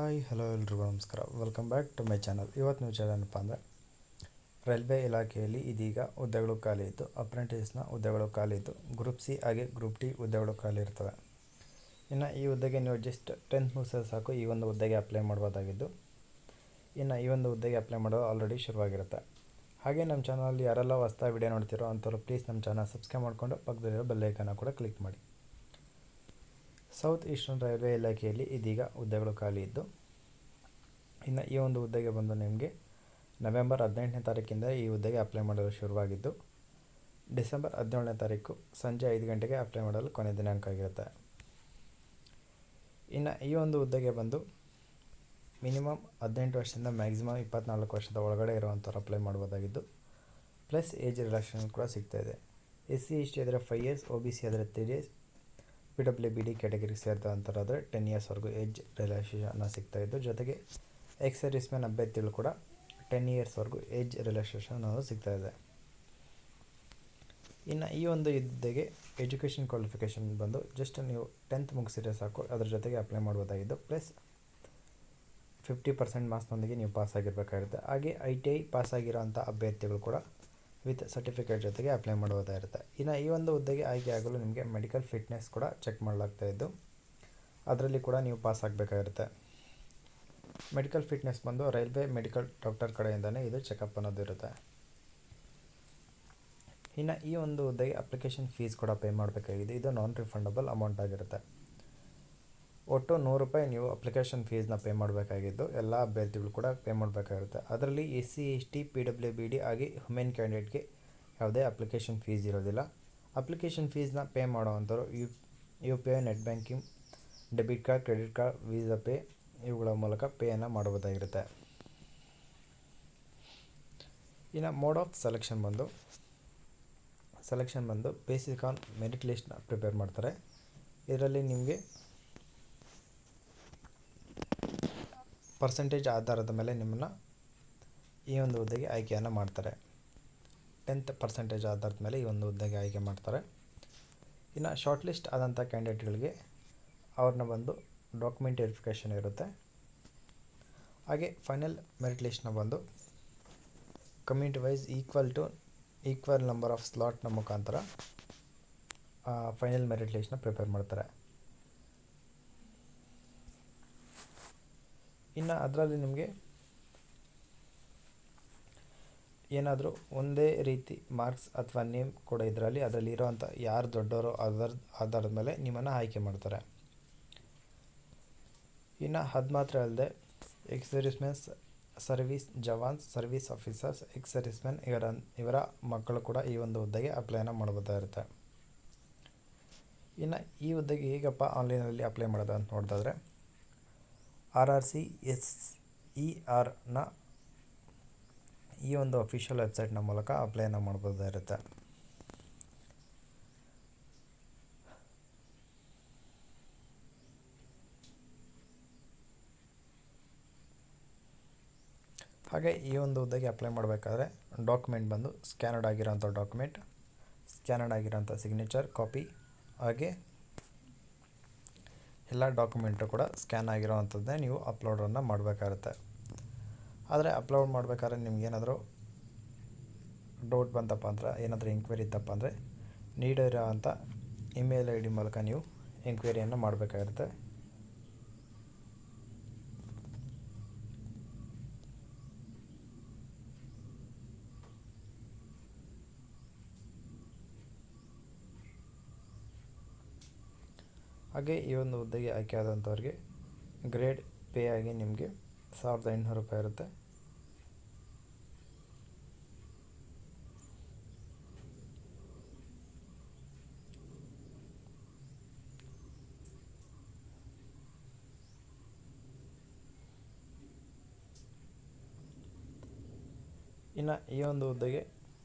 Hi hello ಎಲ್ರಿಗೂ ನಮಸ್ಕಾರ. Welcome back to my channel. ಇವತ್ತಿನ ವಿಚಾರ ಏನಪ್ಪ ಅಂದರೆ, ರೈಲ್ವೆ ಇಲಾಖೆಯಲ್ಲಿ ಇದೀಗ ಹುದ್ದೆಗಳು ಖಾಲಿ ಇದ್ದು, ಅಪ್ರೆಂಟಿಸ್ನ ಹುದ್ದೆಗಳು ಖಾಲಿ ಇದ್ದು, ಗ್ರೂಪ್ ಸಿ ಹಾಗೆ ಗ್ರೂಪ್ ಡಿ ಹುದ್ದೆಗಳು ಖಾಲಿ ಇರ್ತವೆ. ಇನ್ನು ಈ ಹುದ್ದೆಗೆ ನೀವು ಜಸ್ಟ್ 10th ಮುಗಿಸಿದ್ರೆ ಸಾಕು, ಈ ಒಂದು ಹುದ್ದೆಗೆ ಅಪ್ಲೈ ಮಾಡ್ಬೋದಾಗಿದ್ದು, ಇನ್ನು ಈ ಒಂದು ಹುದ್ದೆಗೆ ಅಪ್ಲೈ ಮಾಡೋದು ಆಲ್ರೆಡಿ ಶುರುವಾಗಿರುತ್ತೆ. ಹಾಗೆ ನಮ್ಮ ಚಾನಲಲ್ಲಿ ಯಾರೆಲ್ಲ ಹೊಸ್ದಾಗಿ ವಿಡಿಯೋ ನೋಡ್ತಿರೋ ಅಂಥವ್ರು ಪ್ಲೀಸ್ ನಮ್ಮ ಚಾನಲ್ ಸಬ್ಸ್ಕ್ರೈಬ್ ಮಾಡಿಕೊಂಡು ಪಕ್ಕದಲ್ಲಿರೋ ಬೆಲ್ಲೈಕನ್ನ ಕೂಡ ಕ್ಲಿಕ್ ಮಾಡಿ. ಸೌತ್ ಈಸ್ಟರ್ನ್ ರೈಲ್ವೆ ಇಲಾಖೆಯಲ್ಲಿ ಇದೀಗ ಹುದ್ದೆಗಳು ಖಾಲಿ ಇದ್ದು, ಇನ್ನು ಈ ಒಂದು ಹುದ್ದೆಗೆ ಬಂದು ನಿಮಗೆ ನವೆಂಬರ್ 18ನೇ ತಾರೀಕಿಂದ ಈ ಹುದ್ದೆಗೆ ಅಪ್ಲೈ ಮಾಡಲು ಶುರುವಾಗಿದ್ದು, ಡಿಸೆಂಬರ್ 17ನೇ ತಾರೀಕು ಸಂಜೆ 5 ಗಂಟೆಗೆ ಅಪ್ಲೈ ಮಾಡಲು ಕೊನೆ ದಿನಾಂಕ ಆಗಿರುತ್ತೆ. ಇನ್ನು ಈ ಒಂದು ಹುದ್ದೆಗೆ ಬಂದು ಮಿನಿಮಮ್ 18 ವರ್ಷದಿಂದ ಮ್ಯಾಕ್ಸಿಮಮ್ 24 ವರ್ಷದ ಒಳಗಡೆ ಇರುವಂಥವ್ರು ಅಪ್ಲೈ ಮಾಡ್ಬೋದಾಗಿದ್ದು, ಪ್ಲಸ್ ಏಜ್ ರಿಲ್ಯಾಕ್ಸೇಷನ್ ಕೂಡ ಸಿಗ್ತಾಯಿದೆ. SC/ST ಆದರೆ 5 ಇಯರ್ಸ್, OBC ಆದರೆ 3 ಇಯರ್ಸ್, PWBD ಕ್ಯಾಟಗರಿಗೆ ಸೇರಿದಂಥವ್ರಾದರೆ 10 ಇಯರ್ಸ್ವರೆಗೂ ಏಜ್ ರಿಲ್ಯಾಕ್ಸೇಷನ್ ಸಿಗ್ತಾಯಿದ್ದು, ಜೊತೆಗೆ ಎಕ್ಸ್ ಸರ್ವಿಸ್ ಮ್ಯಾನ್ ಅಭ್ಯರ್ಥಿಗಳು ಕೂಡ 10 ಇಯರ್ಸ್ವರೆಗೂ ಏಜ್ ರಿಲ್ಯಾಕ್ಸೇಷನ್ ಅನ್ನೋದು ಸಿಗ್ತಾಯಿದೆ. ಇನ್ನು ಈ ಒಂದು ಹುದ್ದೆಗೆ ಎಜುಕೇಷನ್ ಕ್ವಾಲಿಫಿಕೇಷನ್ ಬಂದು ಜಸ್ಟ್ ನೀವು 10th ಮುಗಿಸಿದ್ರೆ ಸಾಕು, ಅದ್ರ ಜೊತೆಗೆ ಅಪ್ಲೈ ಮಾಡ್ಬೋದಾಗಿದ್ದು, ಪ್ಲಸ್ 50% ಮಾರ್ಕ್ಸ್ನೊಂದಿಗೆ ನೀವು ಪಾಸ್ ಆಗಿರಬೇಕಾಗಿರುತ್ತೆ. ಹಾಗೆ ITI ಪಾಸ್ ಆಗಿರೋಂಥ ಅಭ್ಯರ್ಥಿಗಳು ಕೂಡ ವಿತ್ ಸರ್ಟಿಫಿಕೇಟ್ ಜೊತೆಗೆ ಅಪ್ಲೈ ಮಾಡ್ಬೋದಾಗಿರುತ್ತೆ. ಇನ್ನು ಈ ಒಂದು ಹುದ್ದೆಗೆ ಆಯ್ಕೆ ಆಗಲು ನಿಮಗೆ ಮೆಡಿಕಲ್ ಫಿಟ್ನೆಸ್ ಕೂಡ ಚೆಕ್ ಮಾಡಲಾಗ್ತಾಯಿದ್ದು, ಅದರಲ್ಲಿ ಕೂಡ ನೀವು ಪಾಸ್ ಆಗಬೇಕಾಗಿರುತ್ತೆ. ಮೆಡಿಕಲ್ ಫಿಟ್ನೆಸ್ ಬಂದು ರೈಲ್ವೆ ಮೆಡಿಕಲ್ ಡಾಕ್ಟರ್ ಕಡೆಯಿಂದನೇ ಇದು ಚೆಕಪ್ ಅನ್ನೋದು ಇರುತ್ತೆ. ಇನ್ನು ಈ ಒಂದು ಹುದ್ದೆಗೆ ಅಪ್ಲಿಕೇಶನ್ ಫೀಸ್ ಕೂಡ ಪೇ ಮಾಡಬೇಕಾಗಿದೆ. ಇದು ನಾನ್ ರಿಫಂಡಬಲ್ ಅಮೌಂಟ್ ಆಗಿರುತ್ತೆ. ಒಟ್ಟು ₹100 ನೀವು ಅಪ್ಲಿಕೇಶನ್ ಫೀಸ್ನ ಪೇ ಮಾಡಬೇಕಾಗಿದ್ದು, ಎಲ್ಲ ಅಭ್ಯರ್ಥಿಗಳು ಕೂಡ ಪೇ ಮಾಡಬೇಕಾಗಿರುತ್ತೆ. ಅದರಲ್ಲಿ SC/ST, PWBD ಹಾಗೆ ವುಮೆನ್ ಕ್ಯಾಂಡಿಡೇಟ್ಗೆ ಯಾವುದೇ ಅಪ್ಲಿಕೇಶನ್ ಫೀಸ್ ಇರೋದಿಲ್ಲ. ಅಪ್ಲಿಕೇಶನ್ ಫೀಸ್ನ ಪೇ ಮಾಡೋವಂಥವ್ರು UPI, net banking, debit card, credit card, Visa pay ಇವುಗಳ ಮೂಲಕ ಪೇಯನ್ನು ಮಾಡಬಹುದಾಗಿರುತ್ತೆ. ಇನ್ನು ಮೋಡ್ ಆಫ್ ಸೆಲೆಕ್ಷನ್ ಬಂದು ಬೇಸಿಕ್ ಆನ್ ಮೆರಿಟ್ ಲಿಸ್ಟ್ನ ಪ್ರಿಪೇರ್ ಮಾಡ್ತಾರೆ. ಇದರಲ್ಲಿ ನಿಮಗೆ ಪರ್ಸೆಂಟೇಜ್ ಆಧಾರದ ಮೇಲೆ ನಿಮ್ಮನ್ನು ಈ ಒಂದು ಹುದ್ದೆಗೆ ಆಯ್ಕೆಯನ್ನು ಮಾಡ್ತಾರೆ. 10% ಆಧಾರದ ಮೇಲೆ ಈ ಒಂದು ಹುದ್ದೆಗೆ ಆಯ್ಕೆ ಮಾಡ್ತಾರೆ. ಇನ್ನು ಶಾರ್ಟ್ ಲಿಸ್ಟ್ ಆದಂಥ ಕ್ಯಾಂಡಿಡೇಟ್ಗಳಿಗೆ ಅವ್ರನ್ನ ಬಂದು ಡಾಕ್ಯುಮೆಂಟ್ ವೆರಿಫಿಕೇಷನ್ ಇರುತ್ತೆ. ಹಾಗೆ ಫೈನಲ್ ಮೆರಿಟ್ ಲಿಸ್ಟ್ನ ಬಂದು community wise equal number of ಸ್ಲಾಟ್ನ ಮುಖಾಂತರ ಫೈನಲ್ ಮೆರಿಟ್ ಲಿಸ್ಟ್ನ ಪ್ರಿಪೇರ್ ಮಾಡ್ತಾರೆ. ಇನ್ನು ಅದರಲ್ಲಿ ನಿಮಗೆ ಏನಾದರೂ ಒಂದೇ ರೀತಿ ಮಾರ್ಕ್ಸ್ ಅಥವಾ ನೇಮ್ ಕೂಡ ಅದರಲ್ಲಿ ಇರೋವಂಥ ಯಾರು ದೊಡ್ಡವರು ಆಧಾರದ ಮೇಲೆ ನಿಮ್ಮನ್ನು ಆಯ್ಕೆ ಮಾಡ್ತಾರೆ. ಇನ್ನು ಅದು ಮಾತ್ರ ಅಲ್ಲದೆ ex service mans, service jawans, service officers, ex service man ಇವರ ಮಕ್ಕಳು ಕೂಡ ಈ ಒಂದು ಹುದ್ದೆಗೆ ಅಪ್ಲೈನ ಮಾಡ್ಬೋದಾಗಿರುತ್ತೆ. ಇನ್ನು ಈ ಹುದ್ದೆಗೆ ಹೇಗಪ್ಪ ಆನ್ಲೈನಲ್ಲಿ ಅಪ್ಲೈ ಮಾಡೋದು ಅಂತ ನೋಡಿದಾದ್ರೆ, RRCSERನ ಈ ಒಂದು ಅಫಿಷಿಯಲ್ ವೆಬ್ಸೈಟ್ನ ಮೂಲಕ ಅಪ್ಲೈನ ಮಾಡ್ಬೋದಾಗಿರುತ್ತೆ. ಹಾಗೆ ಈ ಒಂದು ಹುದ್ದೆಗೆ ಅಪ್ಲೈ ಮಾಡಬೇಕಾದ್ರೆ ಡಾಕ್ಯುಮೆಂಟ್ ಬಂದು ಸ್ಕ್ಯಾನರ್ಡ್ ಆಗಿರೋಂಥ ಸಿಗ್ನೇಚರ್ ಕಾಪಿ, ಹಾಗೆ ಎಲ್ಲ ಡಾಕ್ಯುಮೆಂಟು ಕೂಡ ಸ್ಕ್ಯಾನ್ ಆಗಿರೋವಂಥದ್ದೇ ನೀವು ಅಪ್ಲೋಡನ್ನು ಮಾಡಬೇಕಾಗುತ್ತೆ. ಆದರೆ ಅಪ್ಲೋಡ್ ಮಾಡಬೇಕಾದ್ರೆ ನಿಮಗೇನಾದರೂ ಡೌಟ್ ಬಂತಪ್ಪ ಅಂದರೆ, ಏನಾದರೂ ಎಂಕ್ವೈರಿ ಇತ್ತಪ್ಪ ಅಂದರೆ, ನೀಡಿರೋವಂಥ ಇಮೇಲ್ ID ಮೂಲಕ ನೀವು ಎಂಕ್ವೈರಿಯನ್ನು ಮಾಡಬೇಕಾಗಿರುತ್ತೆ. ಹಾಗೆ ಈ ಒಂದು ಹುದ್ದೆಗೆ ಆಯ್ಕೆ ಆದಂಥವ್ರಿಗೆ ಗ್ರೇಡ್ ಪೇ ಆಗಿ ನಿಮಗೆ ₹1,800 ಇರುತ್ತೆ. ಇನ್ನು ಈ ಒಂದು ಹುದ್ದೆಗೆ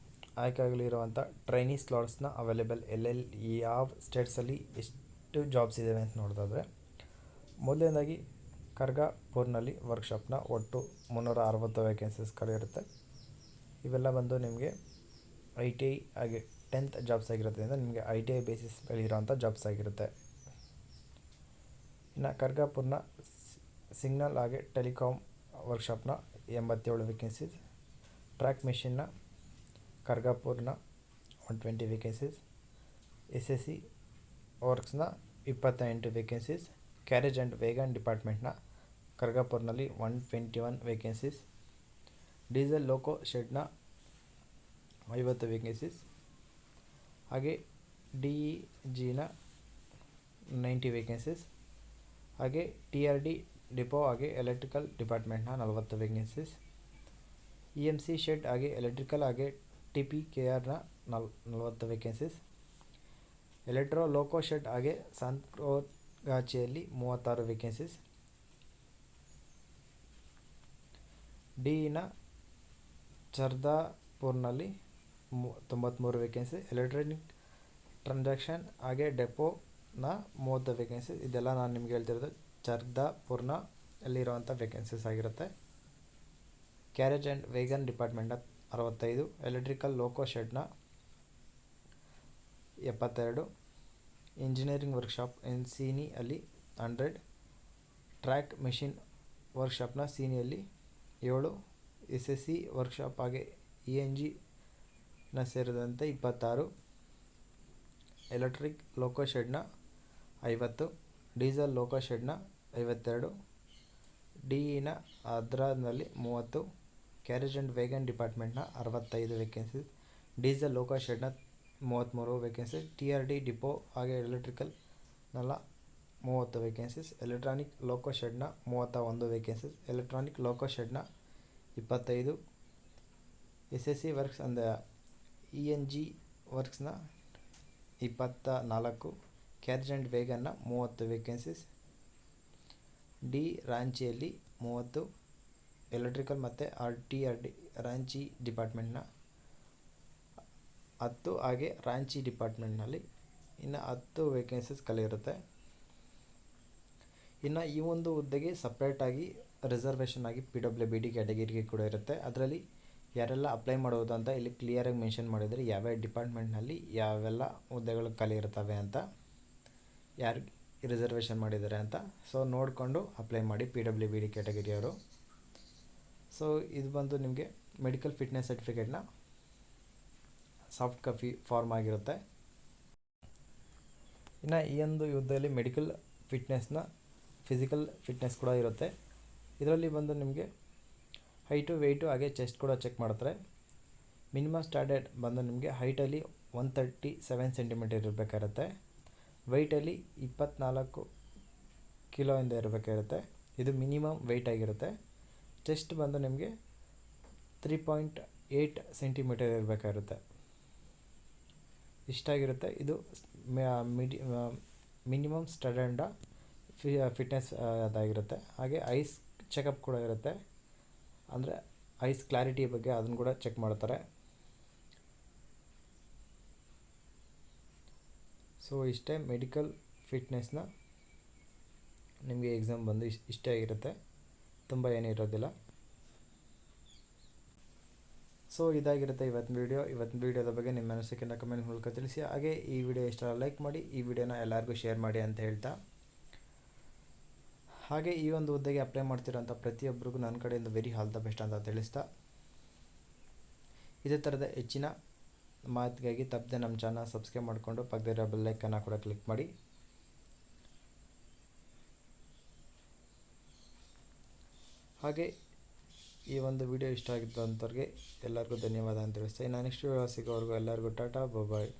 ಆಯ್ಕೆ ಆಗಲಿರುವಂಥ ಟ್ರೈನಿ ಸ್ಲಾಟ್ಸ್ನ ಅವೈಲೇಬಲ್ ಯಾವ ಸ್ಟೇಟ್ಸಲ್ಲಿ ಎಷ್ಟು ಜಾಬ್ಸ್ ಇದ್ದಾವೆ ಅಂತ ನೋಡೋದಾದರೆ, ಮೊದಲನೇದಾಗಿ ಖರ್ಗಾಪುರ್ನಲ್ಲಿ ವರ್ಕ್ಶಾಪ್ನ ಒಟ್ಟು 360 ವೇಕೆನ್ಸೀಸ್ಗಳಿರುತ್ತೆ. ಇವೆಲ್ಲ ಬಂದು ನಿಮಗೆ ITI ಹಾಗೆ 10th ಜಾಬ್ಸ್ ಆಗಿರೋದ್ರಿಂದ ನಿಮಗೆ ITI ಬೇಸಿಸ್ ಮೇಲೆ ಇರೋವಂಥ ಜಾಬ್ಸ್ ಆಗಿರುತ್ತೆ. ಇನ್ನು ಖರ್ಗಾಪುರ್ನ ಸಿಗ್ನಲ್ ಹಾಗೆ ಟೆಲಿಕಾಮ್ ವರ್ಕ್ಶಾಪ್ನ 87 ವೇಕೆನ್ಸೀಸ್. ಟ್ರ್ಯಾಕ್ ಮೆಷಿನ್ನ ಖರ್ಗಾಪುರ್ನ 120 ವೇಕೆನ್ಸೀಸ್. SSC ವರ್ಕ್ಸ್ನ 28 ವೇಕೆನ್ಸೀಸ್. ಕ್ಯಾರೇಜ್ ಆ್ಯಂಡ್ ವೇಗನ್ ಡಿಪಾರ್ಟ್ಮೆಂಟ್ನ ಖರ್ಗಾಪುರ್ನಲ್ಲಿ 121 ವೇಕೆನ್ಸೀಸ್. ಡೀಸೆಲ್ ಲೋಕೋ ಶೆಡ್ನ 50 ವೇಕೆನ್ಸೀಸ್. ಹಾಗೆ DEGನ 90 ವೇಕೆನ್ಸೀಸ್. ಹಾಗೆ TRD ಡಿಪೋ ಹಾಗೆ ಎಲೆಕ್ಟ್ರಿಕಲ್ ಡಿಪಾರ್ಟ್ಮೆಂಟ್ನ 40 ವೇಕೆನ್ಸೀಸ್. EMC ಶೆಡ್ ಹಾಗೆ ಎಲೆಕ್ಟ್ರಿಕಲ್ ಹಾಗೆ TPKRನ 40 ವೇಕೆನ್ಸೀಸ್. ಎಲೆಕ್ಟ್ರೋ ಲೋಕೋ ಶೆಡ್ ಹಾಗೆ ಸಾಂತ್ರೋಗಾಚಿಯಲ್ಲಿ 36 ವೇಕೆನ್ಸೀಸ್. DEನ ಚರ್ದಾಪುರ್ನಲ್ಲಿ 93 ವೇಕೆನ್ಸಿ. ಎಲೆಕ್ಟ್ರಾನಿಕ್ ಟ್ರಾನ್ಸಾಕ್ಷನ್ ಹಾಗೆ ಡೆಪೋನ 30 ವೇಕೆನ್ಸಿ. ಇದೆಲ್ಲ ನಾನು ನಿಮ್ಗೆ ಹೇಳ್ತಿರೋದು ಚರ್ದಾಪುರ್ನ ಅಲ್ಲಿರುವಂಥ ವೇಕೆನ್ಸೀಸ್ ಆಗಿರುತ್ತೆ. ಕ್ಯಾರೇಜ್ ಆ್ಯಂಡ್ ವೇಗನ್ ಡಿಪಾರ್ಟ್ಮೆಂಟ್ನ 65. ಎಲೆಕ್ಟ್ರಿಕಲ್ ಲೋಕೋ ಶೆಡ್ನ 72. ಇಂಜಿನಿಯರಿಂಗ್ ವರ್ಕ್ಶಾಪ್ ಸೀನಿಯಲ್ಲಿ 100. ಟ್ರ್ಯಾಕ್ ಮೆಷಿನ್ ವರ್ಕ್ಶಾಪ್ನ ಸೀನಿಯಲ್ಲಿ 7. SSC ವರ್ಕ್ಶಾಪ್ ಹಾಗೆ ENGನ ಸೇರಿದಂತೆ 26. ಎಲೆಕ್ಟ್ರಿಕ್ ಲೋಕೋ ಶೆಡ್ನ 50. ಡೀಸೆಲ್ ಲೋಕೋ ಶೆಡ್ನ 52. DEನ ಅದ್ರಾನಲ್ಲಿ 30. ಕ್ಯಾರೇಜ್ ಆ್ಯಂಡ್ ವೇಗನ್ ಡಿಪಾರ್ಟ್ಮೆಂಟ್ನ 65 ವೇಕೆನ್ಸೀಸ್. ಡೀಸೆಲ್ ಲೋಕೋ ಶೆಡ್ನ 33 ವೇಕೆನ್ಸೀಸ್. TRD ಡಿಪೋ ಹಾಗೆ ಎಲೆಕ್ಟ್ರಿಕಲ್ನೆಲ್ಲ 30 ವೇಕೆನ್ಸೀಸ್. ಎಲೆಕ್ಟ್ರಾನಿಕ್ ಲೋಕೋ ಶೆಡ್ನ 31 ವೇಕೆನ್ಸೀಸ್. ಎಲೆಕ್ಟ್ರಾನಿಕ್ ಲೋಕೋ ಶೆಡ್ನ 25. SSC ವರ್ಕ್ಸ್ ಅಂದರೆ ENG ವರ್ಕ್ಸ್ನ 24. ಕ್ಯಾರೇಜ್ ಆ್ಯಂಡ್ ವೇಗನ್ನ 30 ವೇಕೆನ್ಸೀಸ್. ಡಿ ರಾಂಚಿಯಲ್ಲಿ 30. ಎಲೆಕ್ಟ್ರಿಕಲ್ ಮತ್ತು TRD ರಾಂಚಿ ಡಿಪಾರ್ಟ್ಮೆಂಟ್ನ 10 ಹಾಗೆ ರಾಂಚಿ ಡಿಪಾರ್ಟ್ಮೆಂಟ್ನಲ್ಲಿ ಇನ್ನು 10 ವೇಕೆನ್ಸೀಸ್ ಖಾಲಿ ಇರುತ್ತೆ. ಇನ್ನು ಈ ಒಂದು ಹುದ್ದೆಗೆ ಸಪ್ರೇಟಾಗಿ ರಿಸರ್ವೇಷನ್ ಆಗಿ PWBD ಕ್ಯಾಟಗಿರಿಗೆ ಕೂಡ ಇರುತ್ತೆ. ಅದರಲ್ಲಿ ಯಾರೆಲ್ಲ ಅಪ್ಲೈ ಮಾಡೋದು ಅಂತ ಇಲ್ಲಿ ಕ್ಲಿಯರಾಗಿ ಮೆನ್ಷನ್ ಮಾಡಿದರೆ ಯಾವ್ಯಾವ ಡಿಪಾರ್ಟ್ಮೆಂಟ್ನಲ್ಲಿ ಯಾವೆಲ್ಲ ಹುದ್ದೆಗಳು ಖಾಲಿ ಇರ್ತವೆ ಅಂತ, ಯಾರು ರಿಸರ್ವೇಷನ್ ಮಾಡಿದ್ದಾರೆ ಅಂತ. ಸೊ ನೋಡಿಕೊಂಡು ಅಪ್ಲೈ ಮಾಡಿ PWBD ಕ್ಯಾಟಗಿರಿಯವರು. ಸೊ ಇದು ಬಂದು ನಿಮಗೆ ಮೆಡಿಕಲ್ ಫಿಟ್ನೆಸ್ ಸರ್ಟಿಫಿಕೇಟ್ನ ಸಾಫ್ಟ್ ಕಾಪಿ ಫಾರ್ಮ್ ಆಗಿರುತ್ತೆ. ಇನ್ನು ಈ ಒಂದು ಹುದ್ದೆಯಲ್ಲಿ ಮೆಡಿಕಲ್ ಫಿಟ್ನೆಸ್ನ ಫಿಸಿಕಲ್ ಫಿಟ್ನೆಸ್ ಕೂಡ ಇರುತ್ತೆ. ಇದರಲ್ಲಿ ಬಂದು ನಿಮಗೆ ಹೈಟು ವೆಯ್ಟು ಹಾಗೆ ಚೆಸ್ಟ್ ಕೂಡ ಚೆಕ್ ಮಾಡ್ತಾರೆ. ಮಿನಿಮಮ್ ಸ್ಟ್ಯಾಂಡರ್ಡ್ ಬಂದು ನಿಮಗೆ ಹೈಟಲ್ಲಿ 137 ಸೆಂಟಿಮೀಟರ್ ಇರಬೇಕಾಗಿರುತ್ತೆ. ವೆಯ್ಟಲ್ಲಿ 24 ಕಿಲೋಯಿಂದ ಇರಬೇಕಾಗಿರುತ್ತೆ. ಇದು ಮಿನಿಮಮ್ ವೆಯ್ಟ್ ಆಗಿರುತ್ತೆ. ಚೆಸ್ಟ್ ಬಂದು ನಿಮಗೆ 3.8 ಸೆಂಟಿಮೀಟರ್ ಇರಬೇಕಾಗಿರುತ್ತೆ. ಇಷ್ಟಾಗಿರುತ್ತೆ. ಇದು ಮಿನಿಮಮ್ ಸ್ಟ್ಯಾಂಡರ್ಡ ಫಿಟ್ನೆಸ್ ಅದಾಗಿರುತ್ತೆ. ಹಾಗೆ ಐಸ್ ಚೆಕಪ್ ಕೂಡ ಇರುತ್ತೆ. ಅಂದರೆ ಐಸ್ ಕ್ಲಾರಿಟಿ ಬಗ್ಗೆ ಅದನ್ನು ಕೂಡ ಚೆಕ್ ಮಾಡ್ತಾರೆ. ಸೊ ಇಷ್ಟೇ ಮೆಡಿಕಲ್ ಫಿಟ್ನೆಸ್ನ ನಿಮಗೆ ಎಕ್ಸಾಮ್ ಬಂದು ಇಷ್ಟೇ ಆಗಿರುತ್ತೆ, ತುಂಬ ಏನಿರೋದಿಲ್ಲ. ಸೊ ಇದಾಗಿರುತ್ತೆ ಇವತ್ತಿನ ವೀಡಿಯೋದ ಬಗ್ಗೆ ನಿಮ್ಮ ಅನಿಸಿಕೆಯನ್ನು ಕಮೆಂಟ್ ಮೂಲಕ ತಿಳಿಸಿ. ಹಾಗೆ ಈ ವಿಡಿಯೋ ಇಷ್ಟ ಲೈಕ್ ಮಾಡಿ, ಈ ವಿಡಿಯೋನ ಎಲ್ಲರಿಗೂ ಶೇರ್ ಮಾಡಿ ಅಂತ ಹೇಳ್ತಾ, ಹಾಗೆ ಈ ಒಂದು ಹುದ್ದೆಗೆ ಅಪ್ಲೈ ಮಾಡ್ತಿರೋಂಥ ಪ್ರತಿಯೊಬ್ಬರಿಗೂ ನನ್ನ ಕಡೆಯಿಂದ ವೆರಿ ಆಲ್ ದ ಬೆಸ್ಟ್ ಅಂತ ತಿಳಿಸ್ತಾ, ಇದೇ ಥರದ ಹೆಚ್ಚಿನ ಮಾಹಿತಿಗಾಗಿ ತಪ್ಪದೆ ನಮ್ಮ ಚಾನಲ್ ಸಬ್ಸ್ಕ್ರೈಬ್ ಮಾಡಿಕೊಂಡು ಪಕ್ಕದಲ್ಲಿರೋ ಬೆಲ್ ಐಕಾನ್ನ ಕೂಡ ಕ್ಲಿಕ್ ಮಾಡಿ. ಹಾಗೆ ಈ ಒಂದು ವಿಡಿಯೋ ಇಷ್ಟ ಆಗಿತ್ತು ಅಂಥವ್ರಿಗೆ ಎಲ್ಲರಿಗೂ ಧನ್ಯವಾದ ಅಂತ ತಿಳಿಸ್ತಾ, ನಾನು ನೆಕ್ಸ್ಟ್ ವಿಡಿಯೋ ಸಿಗೋವರೆಗೂ ಎಲ್ಲರಿಗೂ ಟಾಟಾ ಬಾಯ್.